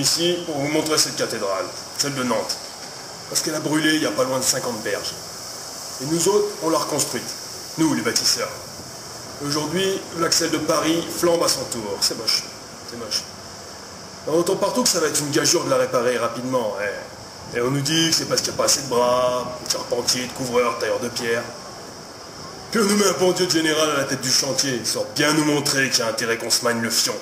ici pour vous montrer cette cathédrale, celle de Nantes. Parce qu'elle a brûlé il n'y a pas loin de 50 berges. Et nous autres, on l'a reconstruite. Nous, les bâtisseurs. Aujourd'hui, l'accès de Paris flambe à son tour. C'est moche. C'est moche. On entend partout que ça va être une gageure de la réparer rapidement. Et on nous dit que c'est parce qu'il n'y a pas assez de bras, de charpentiers, de couvreurs, de tailleurs de pierre. Puis on nous met un bon dieu de général à la tête du chantier, histoire de bien nous montrer qu'il y a intérêt qu'on se magne le fion.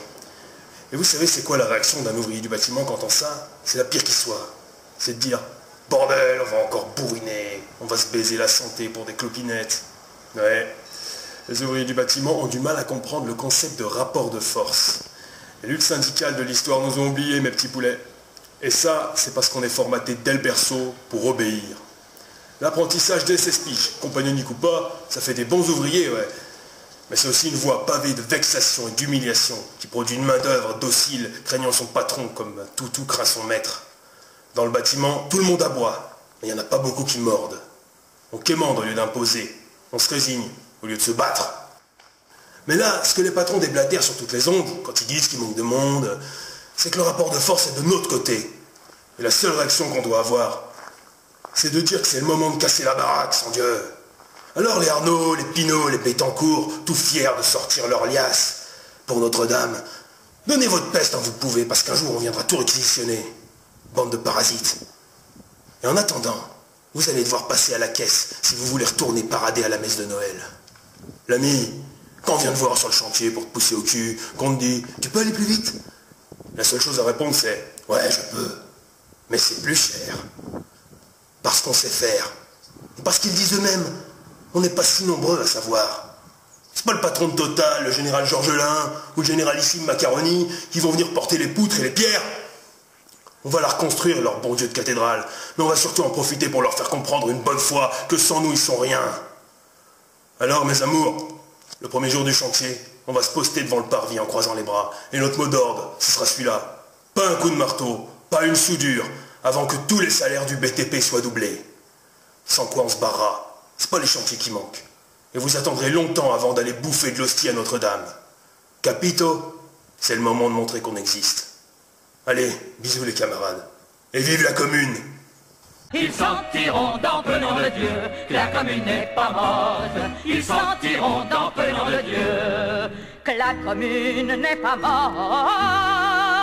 Et vous savez c'est quoi la réaction d'un ouvrier du bâtiment quand on entend ça? C'est la pire qui soit. C'est de dire « Bordel, on va encore bourriner, on va se baiser la santé pour des clopinettes. » Ouais, les ouvriers du bâtiment ont du mal à comprendre le concept de rapport de force. Les luttes syndicales de l'histoire nous ont oubliés, mes petits poulets. Et ça, c'est parce qu'on est formaté dès le berceau pour obéir. L'apprentissage dès 16 piges, compagnonnique ou pas, ça fait des bons ouvriers, ouais. Mais c'est aussi une voie pavée de vexation et d'humiliation qui produit une main-d'œuvre docile, craignant son patron comme un toutou craint son maître. Dans le bâtiment, tout le monde aboie, mais il n'y en a pas beaucoup qui mordent. On quémande au lieu d'imposer, on se résigne au lieu de se battre. Mais là, ce que les patrons déblatèrent sur toutes les ondes, quand ils disent qu'il manque de monde, c'est que le rapport de force est de notre côté. Et la seule réaction qu'on doit avoir, c'est de dire que c'est le moment de casser la baraque, sans Dieu. Alors les Arnaud, les Pinault, les Bettencourt, tout fiers de sortir leur liasse pour Notre-Dame, donnez votre peste quand vous pouvez, parce qu'un jour on viendra tout réquisitionner. Bande de parasites. Et en attendant, vous allez devoir passer à la caisse si vous voulez retourner parader à la messe de Noël. L'ami, quand on vient te voir sur le chantier pour te pousser au cul, qu'on te dit « Tu peux aller plus vite ?» La seule chose à répondre c'est « Ouais, je peux, mais c'est plus cher. » Parce qu'on sait faire. Et parce qu'ils disent eux-mêmes, on n'est pas si nombreux à savoir. C'est pas le patron de Total, le général Georgelin, ou le généralissime Macaroni, qui vont venir porter les poutres et les pierres. On va la reconstruire, leur bon Dieu de cathédrale, mais on va surtout en profiter pour leur faire comprendre une bonne fois que sans nous, ils sont rien. Alors, mes amours, le premier jour du chantier, on va se poster devant le parvis en croisant les bras, et notre mot d'ordre, ce sera celui-là. Pas un coup de marteau, pas une soudure, avant que tous les salaires du BTP soient doublés. Sans quoi on se barrera. C'est pas les chantiers qui manquent. Et vous attendrez longtemps avant d'aller bouffer de l'hostie à Notre-Dame. Capito, c'est le moment de montrer qu'on existe. Allez, bisous les camarades. Et vive la commune! Ils sentiront dans peu nom de Dieu que la commune n'est pas morte. Ils sentiront dans peu nom de Dieu que la commune n'est pas morte.